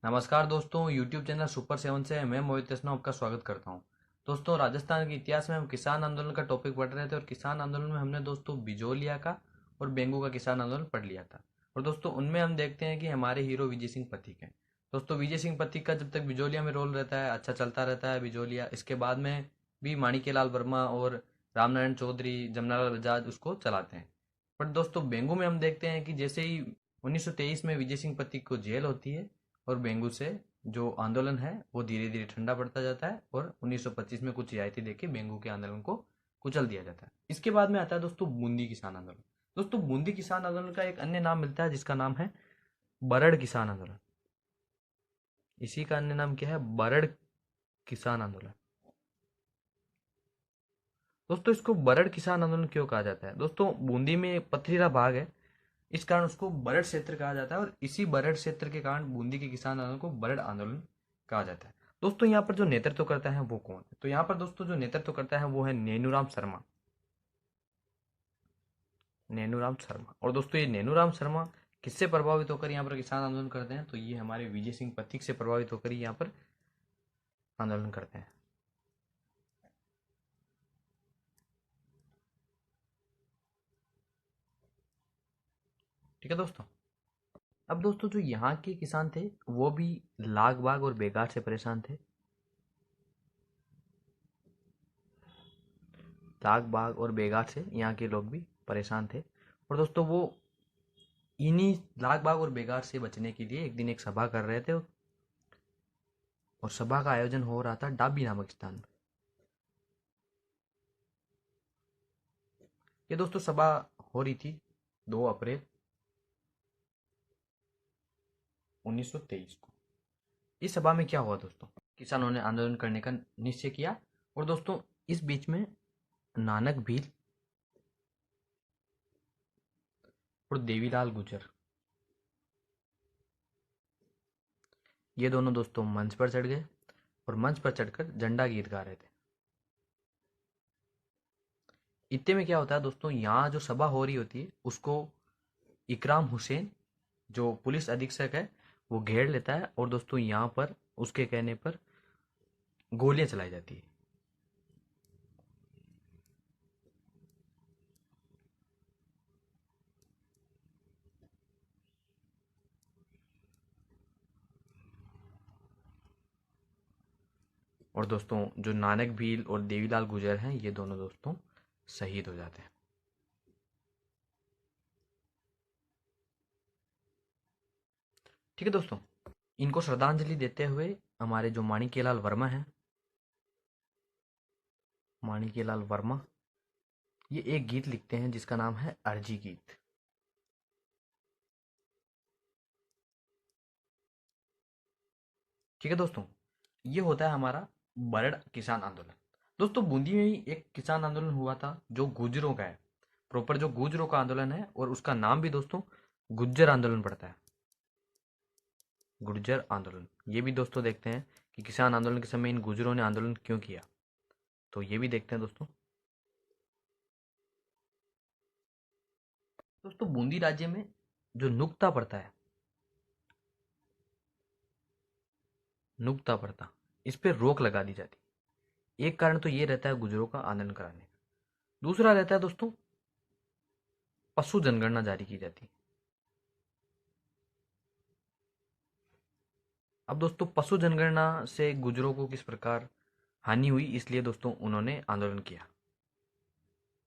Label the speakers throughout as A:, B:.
A: नमस्कार दोस्तों, YouTube channel super seven से मैं मोहित कृष्णा आपका स्वागत करता हूं। दोस्तों, राजस्थान के इतिहास में हम किसान आंदोलन का टॉपिक पढ़ रहे थे और किसान आंदोलन में हमने दोस्तों बिजोलिया का और बेंगू का किसान आंदोलन पढ़ लिया था। और दोस्तों, उनमें हम देखते हैं कि हमारे हीरो विजय सिंह पथिक हैं। दोस्तों, विजय सिंह पथिक का जब तक बिजोलिया में रोल रहता है अच्छा चलता रहता है बिजोलिया। इसके बाद में भी माणिक्यलाल वर्मा और रामनारायण चौधरी, जमनालाल बजाज उसको चलाते हैं। बट दोस्तों, बेंगू में हम देखते हैं कि जैसे ही 1923 में विजय सिंह पथिक को जेल होती है और बेंगू से जो आंदोलन है वो धीरे धीरे ठंडा पड़ता जाता है और 1925 में कुछ रियायतें देके बेंगू के आंदोलन को कुचल दिया जाता है। इसके बाद में आता है दोस्तों बूंदी किसान आंदोलन। दोस्तों, बूंदी किसान आंदोलन का एक अन्य नाम मिलता है जिसका नाम है बरड़ किसान आंदोलन। इसी का अन्य नाम क्या है? बरड़ किसान आंदोलन। दोस्तों, इसको बरड़ किसान आंदोलन क्यों कहा जाता है? दोस्तों, बूंदी में एक पथरीला भाग है, इस कारण उसको बरड़ क्षेत्र कहा जाता है और इसी बरड़ क्षेत्र के कारण बूंदी के किसान आंदोलन को बरड़ आंदोलन कहा जाता है। दोस्तों, यहाँ पर जो नेतृत्व करता है वो कौन है? तो यहाँ पर दोस्तों जो नेतृत्व करता है वो है नेनूराम शर्मा। नेनूराम शर्मा। और दोस्तों, ये नेनूराम शर्मा किससे प्रभावित होकर यहाँ पर किसान आंदोलन करते हैं? तो ये हमारे विजय सिंह पथिक से प्रभावित होकर ही यहाँ पर आंदोलन करते हैं। ठीक है दोस्तों। अब दोस्तों, जो यहाँ के किसान थे वो भी लाग बाग और बेगार से परेशान थे। लाग बाग और बेगार से यहाँ के लोग भी परेशान थे। और दोस्तों, वो इन्हीं लाग बाग और बेगार से बचने के लिए एक दिन एक सभा कर रहे थे और सभा का आयोजन हो रहा था डाबी नामक स्थान में। ये दोस्तों सभा हो रही थी 2 अप्रैल 1923 को। इस सभा में क्या हुआ दोस्तों? किसानों ने आंदोलन करने का निश्चय किया और दोस्तों इस बीच में नानक भील और देवीलाल गुजर, ये दोनों दोस्तों मंच पर चढ़ गए और मंच पर चढ़कर झंडा गीत गा रहे थे। इतने में क्या होता है दोस्तों, यहाँ जो सभा हो रही होती है उसको इकराम हुसैन जो पुलिस अधीक्षक है वो घेर लेता है और दोस्तों यहाँ पर उसके कहने पर गोलियां चलाई जाती है। और दोस्तों जो नानक भील और देवीलाल गुजर हैं ये दोनों दोस्तों शहीद हो जाते हैं। ठीक है दोस्तों, इनको श्रद्धांजलि देते हुए हमारे जो माणिक्यलाल वर्मा हैं, माणिक्यलाल वर्मा, ये एक गीत लिखते हैं जिसका नाम है अर्जी गीत। ठीक है दोस्तों, ये होता है हमारा बरड़ किसान आंदोलन। दोस्तों, बूंदी में ही एक किसान आंदोलन हुआ था जो गुर्जरों का है, प्रॉपर जो गुर्जरों का आंदोलन है और उसका नाम भी दोस्तों गुज्जर आंदोलन पड़ता है। गुर्जर आंदोलन, ये भी दोस्तों देखते हैं कि किसान आंदोलन के समय इन गुर्जरों ने आंदोलन क्यों किया, तो ये भी देखते हैं दोस्तों। दोस्तों, बूंदी राज्य में जो नुक्ता पड़ता है, नुक्ता पड़ता, इस पे रोक लगा दी जाती। एक कारण तो ये रहता है गुर्जरों का आंदोलन कराने का। दूसरा रहता है दोस्तों पशु जनगणना जारी की जाती। अब दोस्तों पशु जनगणना से गुर्जरों को किस प्रकार हानि हुई, इसलिए दोस्तों उन्होंने आंदोलन किया।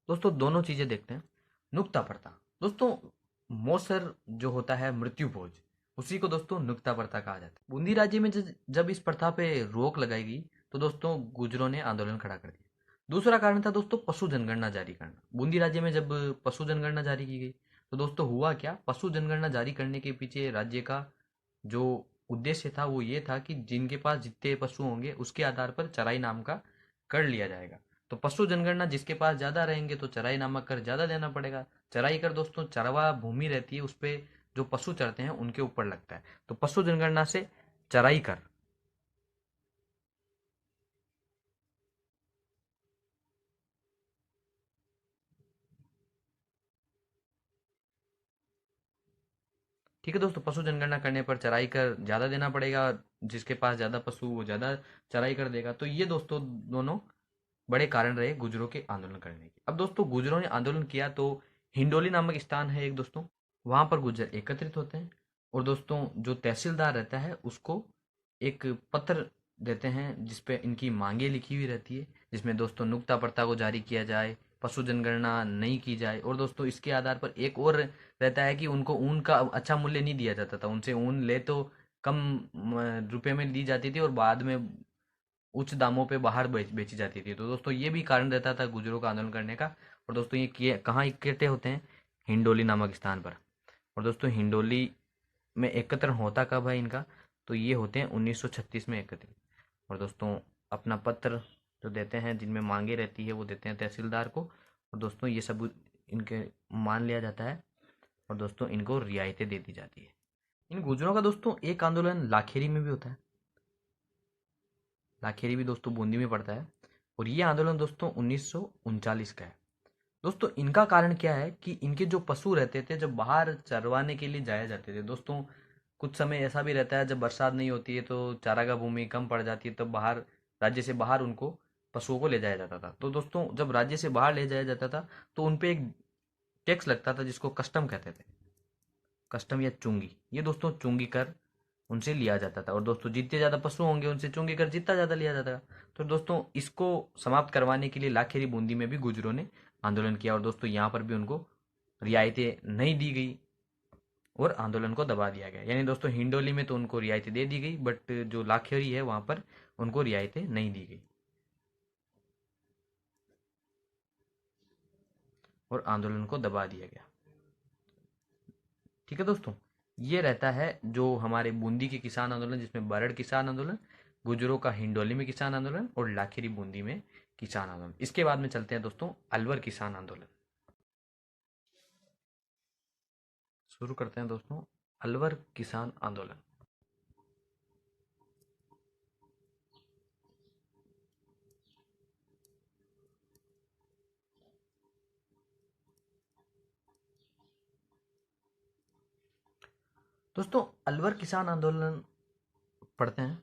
A: दोस्तों दोनों चीजें देखते हैं। नुक्ता प्रथा, दोस्तों मौसर जो होता है मृत्यु भोज, उसी को दोस्तों नुक्ता प्रथा कहा जाता है। बूंदी राज्य में जब इस प्रथा पे रोक लगाई गई तो दोस्तों गुर्जरों ने आंदोलन खड़ा कर दिया। दूसरा कारण था दोस्तों पशु जनगणना जारी करना। बूंदी राज्य में जब पशु जनगणना जारी की गई तो दोस्तों हुआ क्या, पशु जनगणना जारी करने के पीछे राज्य का जो उद्देश्य था वो ये था कि जिनके पास जितने पशु होंगे उसके आधार पर चराई नाम का कर लिया जाएगा। तो पशु जनगणना जिसके पास ज्यादा रहेंगे तो चराई नामक कर ज्यादा देना पड़ेगा। चराई कर दोस्तों चरवा भूमि रहती है उस पे जो पशु चरते हैं उनके ऊपर लगता है, तो पशु जनगणना से चराई कर। ठीक है दोस्तों, पशु जनगणना करने पर चराई कर ज़्यादा देना पड़ेगा, जिसके पास ज़्यादा पशु वो ज़्यादा चराई कर देगा। तो ये दोस्तों दोनों बड़े कारण रहे गुजरों के आंदोलन करने के। अब दोस्तों गुजरों ने आंदोलन किया तो हिंडोली नामक स्थान है एक दोस्तों, वहां पर गुजर एकत्रित होते हैं और दोस्तों जो तहसीलदार रहता है उसको एक पत्र देते हैं जिसपे इनकी मांगे लिखी हुई रहती है, जिसमें दोस्तों नुक्ता पर्ता को जारी किया जाए, पशु जनगणना नहीं की जाए। और दोस्तों इसके आधार पर एक और रहता है कि उनको ऊन का अच्छा मूल्य नहीं दिया जाता था, उनसे ऊन ले तो कम रुपए में दी जाती थी और बाद में उच्च दामों पे बाहर बेची जाती थी। तो दोस्तों ये भी कारण रहता था गुजरों का आंदोलन करने का। और दोस्तों ये कहाँ इकट्ठे होते हैं? हिंडोली नामक स्थान पर। और दोस्तों हिंडोली में एकत्र होता कब है इनका? तो ये होते हैं 1936 में एकत्रित। और दोस्तों अपना पत्र जो देते हैं जिनमें मांगे रहती है वो देते हैं तहसीलदार को, और दोस्तों ये सब इनके मान लिया जाता है और दोस्तों इनको रियायतें दे दी जाती है। इन गुजरों का दोस्तों एक आंदोलन लाखेरी में भी होता है, लाखेरी भी दोस्तों बूंदी में पड़ता है, और ये आंदोलन दोस्तों 1939 का है। दोस्तों इनका कारण क्या है कि इनके जो पशु रहते थे जब बाहर चरवाने के लिए जाया जाते थे दोस्तों, कुछ समय ऐसा भी रहता है जब बरसात नहीं होती है तो चारागाह भूमि कम पड़ जाती है, तब बाहर राज्य से बाहर उनको पशुओं को ले जाया जाता था। तो दोस्तों जब राज्य से बाहर ले जाया जाता था तो उन पे एक टैक्स लगता था जिसको कस्टम कहते थे, कस्टम या चुंगी। ये दोस्तों चुंगी कर उनसे लिया जाता था, और दोस्तों जितने ज़्यादा पशु होंगे उनसे चुंगी कर जितना ज़्यादा लिया जाता था। तो दोस्तों इसको समाप्त करवाने के लिए लाखेरी बूंदी में भी गुजरों ने आंदोलन किया, और दोस्तों यहाँ पर भी उनको रियायतें नहीं दी गई और आंदोलन को दबा दिया गया। यानी दोस्तों हिंडोली में तो उनको रियायतें दे दी गई, बट जो लाखेरी है वहाँ पर उनको रियायतें नहीं दी गई और आंदोलन को दबा दिया गया। ठीक है दोस्तों, ये रहता है जो हमारे बूंदी के किसान आंदोलन, जिसमें बरड़ किसान आंदोलन, गुजरों का हिंडोली में किसान आंदोलन और लाखेरी बूंदी में किसान आंदोलन। इसके बाद में चलते हैं दोस्तों अलवर किसान आंदोलन। शुरू करते हैं दोस्तों अलवर किसान आंदोलन। दोस्तों अलवर किसान आंदोलन पढ़ते हैं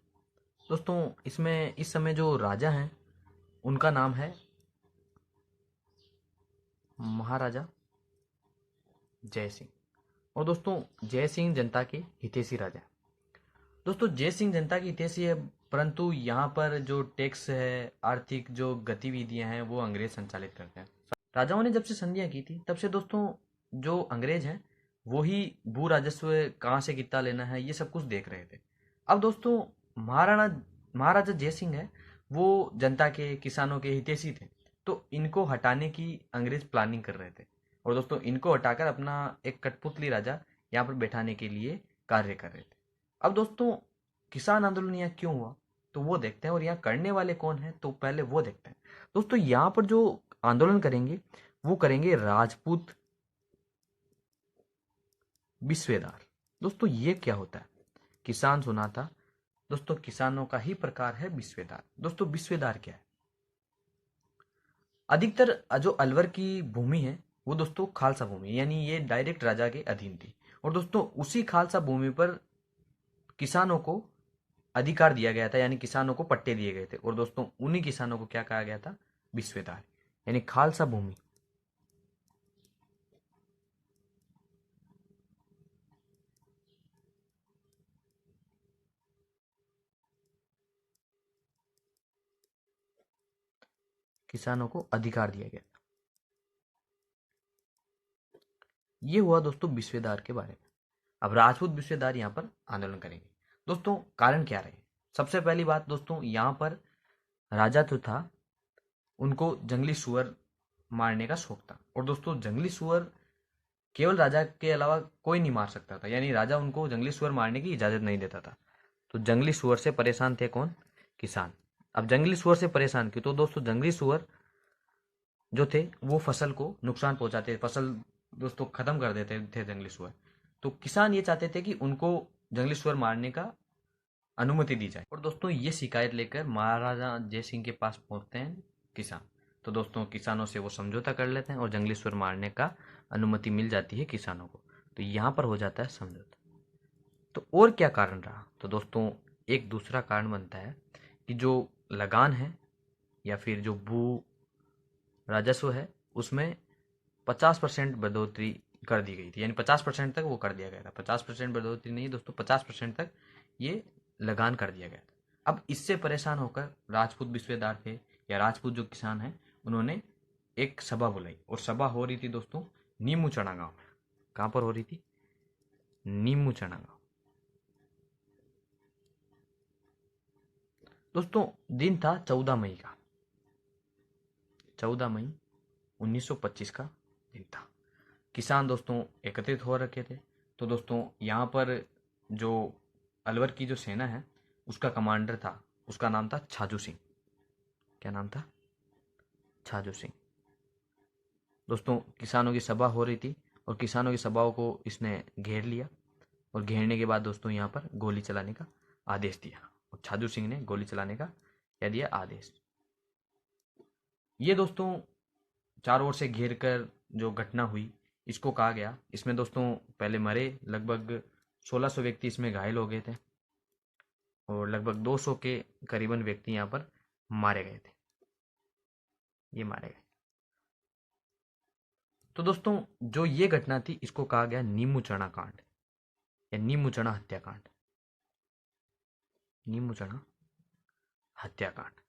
A: दोस्तों। इसमें इस समय जो राजा हैं उनका नाम है महाराजा जय सिंह। और दोस्तों जय सिंह जनता के हितैषी राजा। दोस्तों जय सिंह जनता की हितैषी है, परंतु यहाँ पर जो टैक्स है, आर्थिक जो गतिविधियां हैं वो अंग्रेज संचालित करते हैं। राजाओं ने जब से संधियां की थी तब से दोस्तों जो अंग्रेज हैं वो ही भू राजस्व कहाँ से कितना लेना है ये सब कुछ देख रहे थे। अब दोस्तों महाराजा जय सिंह है वो जनता के किसानों के हितैषी थे, तो इनको हटाने की अंग्रेज प्लानिंग कर रहे थे, और दोस्तों इनको हटाकर अपना एक कठपुतली राजा यहाँ पर बैठाने के लिए कार्य कर रहे थे। अब दोस्तों किसान आंदोलन यहाँ क्यों हुआ तो वो देखते हैं, और यहाँ करने वाले कौन है तो पहले वो देखते हैं। दोस्तों यहाँ पर जो आंदोलन करेंगे वो करेंगे राजपूत बिस्वेदार। दोस्तों ये क्या होता है? किसान सुना था दोस्तों, किसानों का ही प्रकार है बिस्वेदार। दोस्तों बिस्वेदार क्या है? अधिकतर जो अलवर की भूमि है वो दोस्तों खालसा भूमि, यानी ये डायरेक्ट राजा के अधीन थी, और दोस्तों उसी खालसा भूमि पर किसानों को अधिकार दिया गया था, यानी किसानों को पट्टे दिए गए थे, और दोस्तों उन्हीं किसानों को क्या कहा गया था? बिस्वेदार, यानी खालसा भूमि। किसानों को अधिकार दिया गया था। ये हुआ दोस्तों बिस्वेदार के बारे में। अब राजपूत बिस्वेदार यहाँ पर आंदोलन करेंगे। दोस्तों कारण क्या रहे? सबसे पहली बात दोस्तों, यहाँ पर राजा जो था उनको जंगली सुअर मारने का शौक था, और दोस्तों जंगली सुअर केवल राजा के अलावा कोई नहीं मार सकता था, यानी राजा उनको जंगली सुअर मारने की इजाजत नहीं देता था। तो जंगली सुअर से परेशान थे कौन? किसान। अब जंगली सुअर से परेशान क्यों? तो दोस्तों जंगली सुअर जो थे वो फसल को नुकसान पहुंचाते, फसल दोस्तों खत्म कर देते थे जंगली सुअर। तो किसान ये चाहते थे कि उनको जंगली सुअर मारने का अनुमति दी जाए, और दोस्तों ये शिकायत लेकर महाराजा जय सिंह के पास पहुंचते हैं किसान। तो दोस्तों किसानों से वो समझौता कर लेते हैं और जंगली सुअर मारने का अनुमति मिल जाती है किसानों को। तो यहाँ पर हो जाता है समझौता। तो और क्या कारण रहा? तो दोस्तों एक दूसरा कारण बनता है कि जो लगान है या फिर जो भू राजस्व है उसमें 50% बढ़ोतरी कर दी गई थी, यानी 50% तक वो कर दिया गया था। 50% बढ़ोतरी नहीं दोस्तों, 50% तक ये लगान कर दिया गया था। अब इससे परेशान होकर राजपूत बिस्वेदार थे या राजपूत जो किसान हैं, उन्होंने एक सभा बुलाई और सभा हो रही थी दोस्तों नीमू चना गांव में। कहाँ पर हो रही थी? नीमू चना गांव। दोस्तों दिन था 14 मई का, 14 मई 1925 का दिन था। किसान दोस्तों एकत्रित हो रखे थे। तो दोस्तों यहाँ पर जो अलवर की जो सेना है उसका कमांडर था, उसका नाम था छाजू सिंह। क्या नाम था? छाजू सिंह। दोस्तों किसानों की सभा हो रही थी और किसानों की सभाओं को इसने घेर लिया और घेरने के बाद दोस्तों यहाँ पर गोली चलाने का आदेश दिया और छाजू सिंह ने गोली चलाने का क्या दिया? आदेश। ये दोस्तों चारों ओर से घेर कर जो घटना हुई इसको कहा गया। इसमें दोस्तों पहले मरे लगभग 1600 व्यक्ति, इसमें घायल हो गए थे और लगभग 200 के करीबन व्यक्ति यहाँ पर मारे गए थे। ये मारे गए। तो दोस्तों जो ये घटना थी इसको कहा गया नीमू चना कांड या नीमू चना हत्याकांड। नीमू चना हत्याकांड।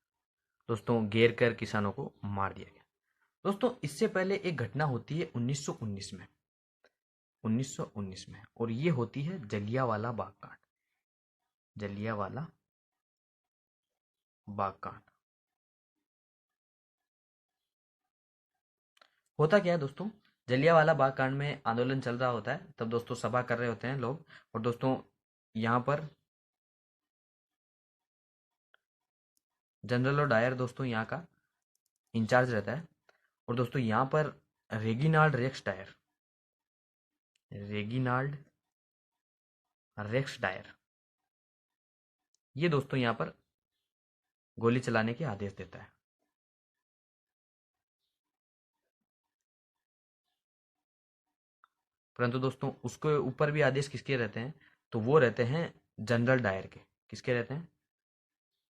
A: दोस्तों घेर कर किसानों को मार दिया गया। दोस्तों इससे पहले एक घटना होती है 1919 में, 1919 में, और ये होती है जलियांवाला बाग कांड। जलियांवाला बाग कांड। होता क्या है दोस्तों, जलियांवाला बाग कांड में आंदोलन चल रहा होता है, तब दोस्तों सभा कर रहे होते हैं लोग और दोस्तों यहाँ पर जनरल और डायर दोस्तों यहाँ का इंचार्ज रहता है और दोस्तों यहाँ पर Reginald Rex Dyer, Reginald Rex Dyer, ये दोस्तों यहाँ पर गोली चलाने के आदेश देता है। परंतु दोस्तों उसके ऊपर भी आदेश किसके रहते हैं? तो वो रहते हैं जनरल डायर के। किसके रहते हैं?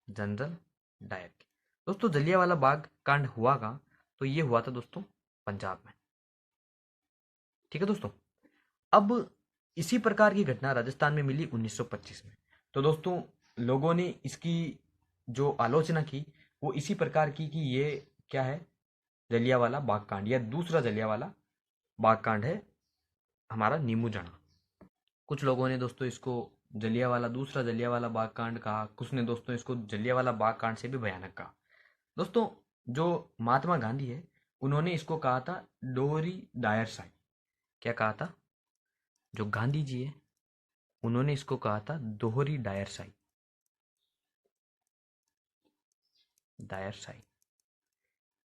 A: जनरल डायर के। दोस्तों जलियांवाला बाग कांड हुआ कहाँ? तो ये हुआ था दोस्तों पंजाब में। ठीक है दोस्तों। अब इसी प्रकार की घटना राजस्थान में मिली 1925 में। तो दोस्तों लोगों ने इसकी जो आलोचना की वो इसी प्रकार की कि ये क्या है? जलियांवाला बाग कांड या दूसरा जलियांवाला बाग कांड है हमारा नीमू चना। कुछ लोगों ने दोस्तों इसको जलियांवाला दूसरा जलियांवाला बाग कांड कहा, कुछ ने दोस्तों इसको जलियांवाला बाग कांड से भी भयानक कहा। दोस्तों जो महात्मा गांधी है उन्होंने इसको कहा था डोहरी डायर साई। क्या कहा था? जो गांधी जी है उन्होंने इसको कहा था दोहरी डायर साई। डायर साई।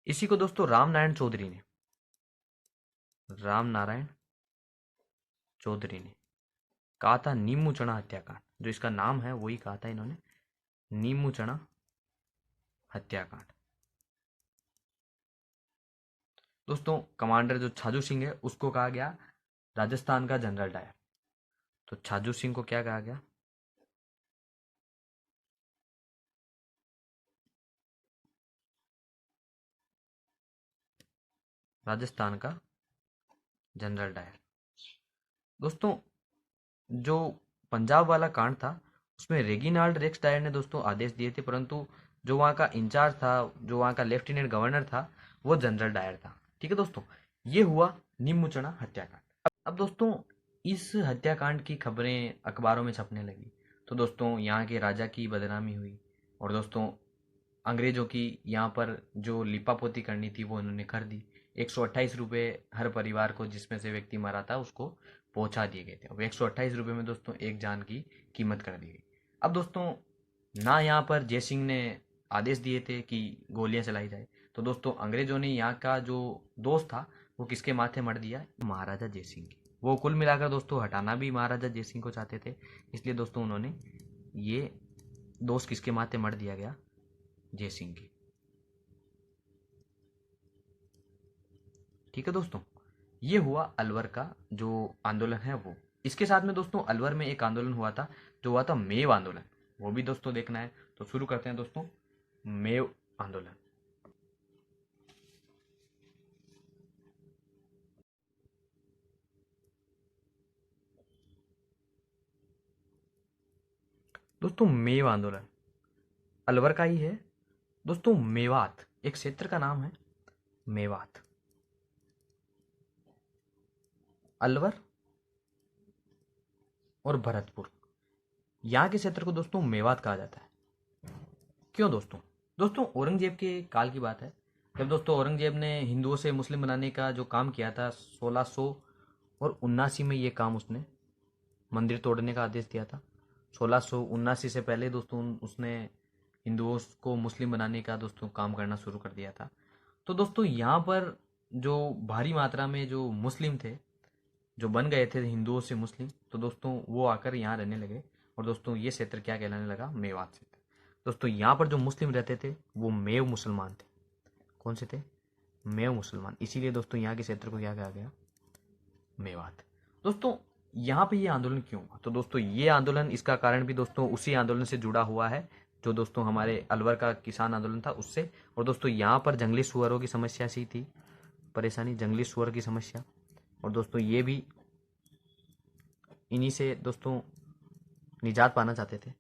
A: इसी को दोस्तों राम नारायण चौधरी ने, राम नारायण चौधरी ने कहा था नीमू चना हत्याकांड। जो इसका नाम है वही कहा था इन्होंने, नीमू चना हत्याकांड। दोस्तों कमांडर जो छाजू सिंह है उसको कहा गया राजस्थान का जनरल डायर। तो छाजू सिंह को क्या कहा गया? राजस्थान का जनरल डायर। दोस्तों जो पंजाब वाला कांड था उसमें रेगिनाल्ड रेक्स डायर ने दोस्तों आदेश दिए थे, परंतु जो वहाँ का इंचार्ज था, जो वहाँ का लेफ्टिनेंट गवर्नर था, वो जनरल डायर था। ठीक है दोस्तों। ये हुआ नीमू चना हत्याकांड। अब दोस्तों इस हत्याकांड की खबरें अखबारों में छपने लगी तो दोस्तों यहाँ के राजा की बदनामी हुई और दोस्तों अंग्रेजों की यहाँ पर जो लिपापोती करनी थी वो उन्होंने कर दी। 128 रुपये हर परिवार को जिसमें से व्यक्ति मरा था उसको पहुंचा दिए गए थे। अब 128 रुपये में दोस्तों एक जान की कीमत कर दी गई। अब दोस्तों ना यहाँ पर जय सिंह ने आदेश दिए थे कि गोलियां चलाई जाए, तो दोस्तों अंग्रेजों ने यहाँ का जो दोस्त था वो किसके माथे मर दिया? महाराजा जय सिंह के। वो कुल मिलाकर दोस्तों हटाना भी महाराजा जय सिंह को चाहते थे, इसलिए दोस्तों उन्होंने ये दोस्त किसके माथे मर दिया गया? जय सिंह के। ठीक है दोस्तों। ये हुआ अलवर का जो आंदोलन है वो। इसके साथ में दोस्तों अलवर में एक आंदोलन हुआ था, जो हुआ था मेव आंदोलन। वो भी दोस्तों देखना है, तो शुरू करते हैं दोस्तों। मेव आंदोलन। दोस्तों मेव आंदोलन अलवर का ही है दोस्तों। मेवात एक क्षेत्र का नाम है, मेवात। अलवर और भरतपुर, यहाँ के क्षेत्र को दोस्तों मेवात कहा जाता है। क्यों दोस्तों? दोस्तों औरंगजेब के काल की बात है, जब दोस्तों औरंगजेब ने हिंदुओं से मुस्लिम बनाने का जो काम किया था 1679 में, ये काम उसने मंदिर तोड़ने का आदेश दिया था। 1679 से पहले दोस्तों उसने हिंदुओं को मुस्लिम बनाने का दोस्तों काम करना शुरू कर दिया था। तो दोस्तों यहाँ पर जो भारी मात्रा में जो मुस्लिम थे, जो बन गए थे हिंदुओं से मुस्लिम, तो दोस्तों वो आकर यहाँ रहने लगे। और दोस्तों ये क्षेत्र क्या कहलाने लगा? मेवात क्षेत्र। दोस्तों यहाँ पर जो मुस्लिम रहते थे वो मेव मुसलमान थे। कौन से थे? मेव मुसलमान। इसीलिए दोस्तों यहाँ के क्षेत्र को क्या कहा गया? मेवात। दोस्तों यहाँ पे ये आंदोलन क्यों हुआ? तो दोस्तों ये आंदोलन, इसका कारण भी दोस्तों उसी आंदोलन से जुड़ा हुआ है जो दोस्तों हमारे अलवर का किसान आंदोलन था उससे। और दोस्तों यहाँ पर जंगली सुअरों की समस्या सी थी, परेशानी, जंगली सुअर की समस्या। और दोस्तों ये भी इन्हीं से दोस्तों निजात पाना चाहते थे।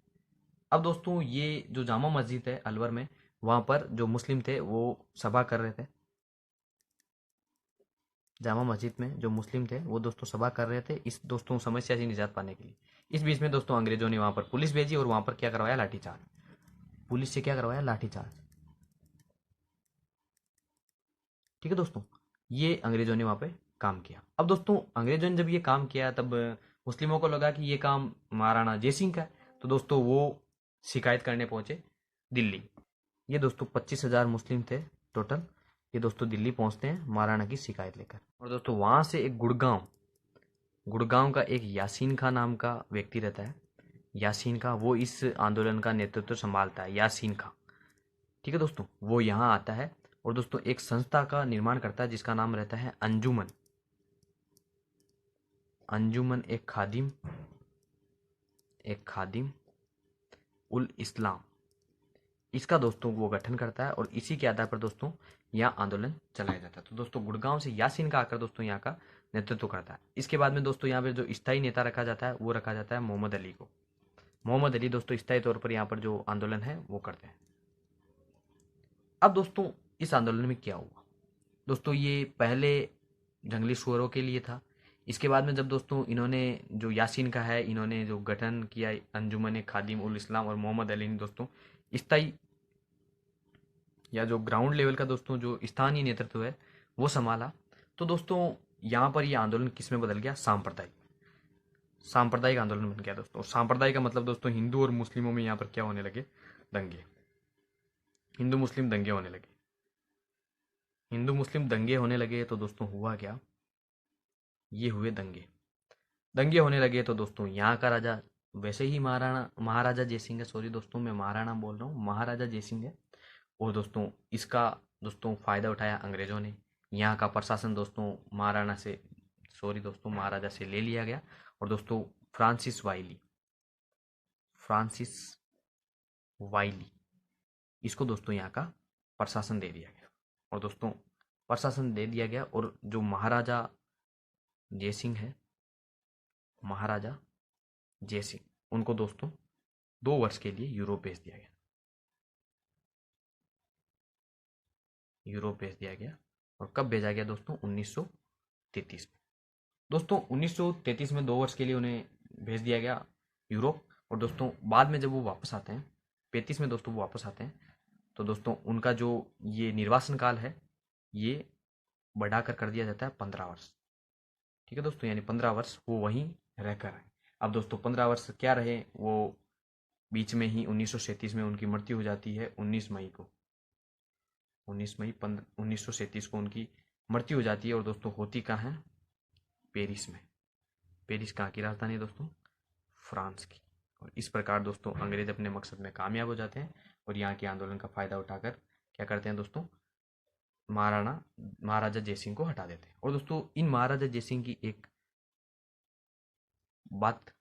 A: अब दोस्तों ये जो जामा मस्जिद है अलवर में, वहाँ पर जो मुस्लिम थे वो सभा कर रहे थे। जामा मस्जिद में जो मुस्लिम थे वो दोस्तों सभा कर रहे थे इस दोस्तों समस्या से निजात पाने के लिए। इस बीच में दोस्तों अंग्रेजों ने वहाँ पर पुलिस भेजी और वहाँ पर क्या करवाया? लाठीचार्ज। पुलिस से क्या करवाया? लाठीचार्ज। ठीक है दोस्तों, ये अंग्रेजों ने वहाँ पे काम किया। अब दोस्तों अंग्रेजों ने जब ये काम किया तब मुस्लिमों को लगा कि ये काम महाराणा जयसिंह का है, तो दोस्तों वो शिकायत करने पहुंचे दिल्ली। ये दोस्तों 25,000 मुस्लिम थे टोटल। ये दोस्तों दिल्ली पहुंचते हैं महाराणा की शिकायत लेकर। और दोस्तों वहां से एक गुड़गांव, गुड़गांव का एक यासीन खां नाम का व्यक्ति रहता है। यासीन खां, वो इस आंदोलन का नेतृत्व संभालता है, यासीन खां। ठीक है दोस्तों, वो यहाँ आता है और दोस्तों एक संस्था का निर्माण करता है जिसका नाम रहता है अंजुमन। अंजुमन एक खादिम उल इस्लाम, इसका दोस्तों वो गठन करता है और इसी के आधार पर दोस्तों यहाँ आंदोलन चलाया जाता है। तो दोस्तों गुड़गांव से यासीन का आकर दोस्तों यहाँ का नेतृत्व करता है। इसके बाद में दोस्तों यहाँ पे जो स्थायी नेता रखा जाता है वो रखा जाता है मोहम्मद अली को। मोहम्मद अली दोस्तों स्थायी तौर पर यहाँ पर जो आंदोलन है वो करते हैं। अब दोस्तों इस आंदोलन में क्या हुआ? दोस्तों ये पहले जंगली सुअरों के लिए था। इसके बाद में जब दोस्तों इन्होंने जो यासीन का है, इन्होंने जो गठन किया अंजुमन खादिम उल इस्लाम और मोहम्मद अली ने दोस्तों स्थायी या जो ग्राउंड लेवल का दोस्तों जो स्थानीय नेतृत्व है वो संभाला, तो दोस्तों यहाँ पर ये आंदोलन किस में बदल गया? सांप्रदायिक। सांप्रदायिक आंदोलन बन गया दोस्तों। सांप्रदायिक का मतलब दोस्तों हिंदू और मुस्लिमों में यहाँ पर क्या होने लगे? दंगे। हिंदू मुस्लिम दंगे होने लगे। हिंदू मुस्लिम दंगे होने लगे तो दोस्तों हुआ क्या? ये हुए दंगे। दंगे होने लगे तो दोस्तों यहाँ का राजा, वैसे ही महाराजा जयसिंह है, सॉरी दोस्तों मैं महाराणा बोल रहा हूँ, महाराजा जयसिंह है। और दोस्तों इसका दोस्तों फायदा उठाया अंग्रेजों ने। यहाँ का प्रशासन दोस्तों महाराणा से, सॉरी दोस्तों महाराजा से ले लिया गया। और दोस्तों फ्रांसिस वाइली, इसको दोस्तों यहाँ का प्रशासन दे दिया गया। और दोस्तों प्रशासन दे दिया गया और जो महाराजा जयसिंह है, महाराजा जयसिंह, उनको दोस्तों 2 वर्ष के लिए यूरोप भेज दिया गया। यूरोप भेज दिया गया। और कब भेजा गया दोस्तों? 1933 में। दोस्तों 1933 में 2 वर्ष के लिए उन्हें भेज दिया गया यूरोप। और दोस्तों बाद में जब वो वापस आते हैं, 35 में दोस्तों वो वापस आते हैं, तो दोस्तों उनका जो ये निर्वासन काल है ये बढ़ाकर कर दिया जाता है 15 वर्ष। ठीक है दोस्तों, यानी 15 वर्ष वो वहीं रहकर आए। अब दोस्तों 15 वर्ष क्या रहे वो, बीच में ही 1937 में उनकी मृत्यु हो जाती है। 19 मई 1937 को उनकी मृत्यु हो जाती है। और दोस्तों होती कहाँ है? पेरिस में। पेरिस कहाँ की राजधानी है दोस्तों? फ्रांस की। और इस प्रकार दोस्तों अंग्रेज अपने मकसद में कामयाब हो जाते हैं और यहाँ के आंदोलन का फायदा उठाकर क्या करते हैं दोस्तों? महाराजा जयसिंह को हटा देते हैं। और दोस्तों इन महाराजा जयसिंह की एक बात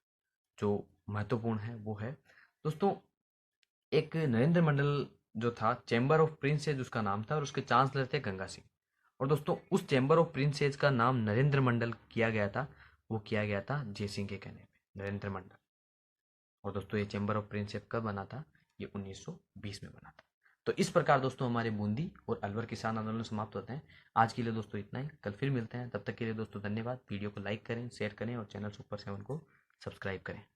A: जो महत्वपूर्ण है वो है दोस्तों, एक नरेंद्र मंडल जो था, चैम्बर ऑफ प्रिंसेज उसका नाम था, और उसके चांसलर थे गंगा सिंह। और दोस्तों उस चैम्बर ऑफ प्रिंसेज का नाम नरेंद्र मंडल किया गया था, वो किया गया था जय सिंह के कहने पे, नरेंद्र मंडल। और दोस्तों ये चैम्बर ऑफ प्रिंसेस कब बना था? ये 1920 में बना था। तो इस प्रकार दोस्तों हमारे बूंदी और अलवर किसान आंदोलन समाप्त होते हैं। आज के लिए दोस्तों इतना ही, कल फिर मिलते हैं। तब तक के लिए दोस्तों धन्यवाद। वीडियो को लाइक करें, शेयर करें और चैनल सुपर 7 को सब्सक्राइब करें।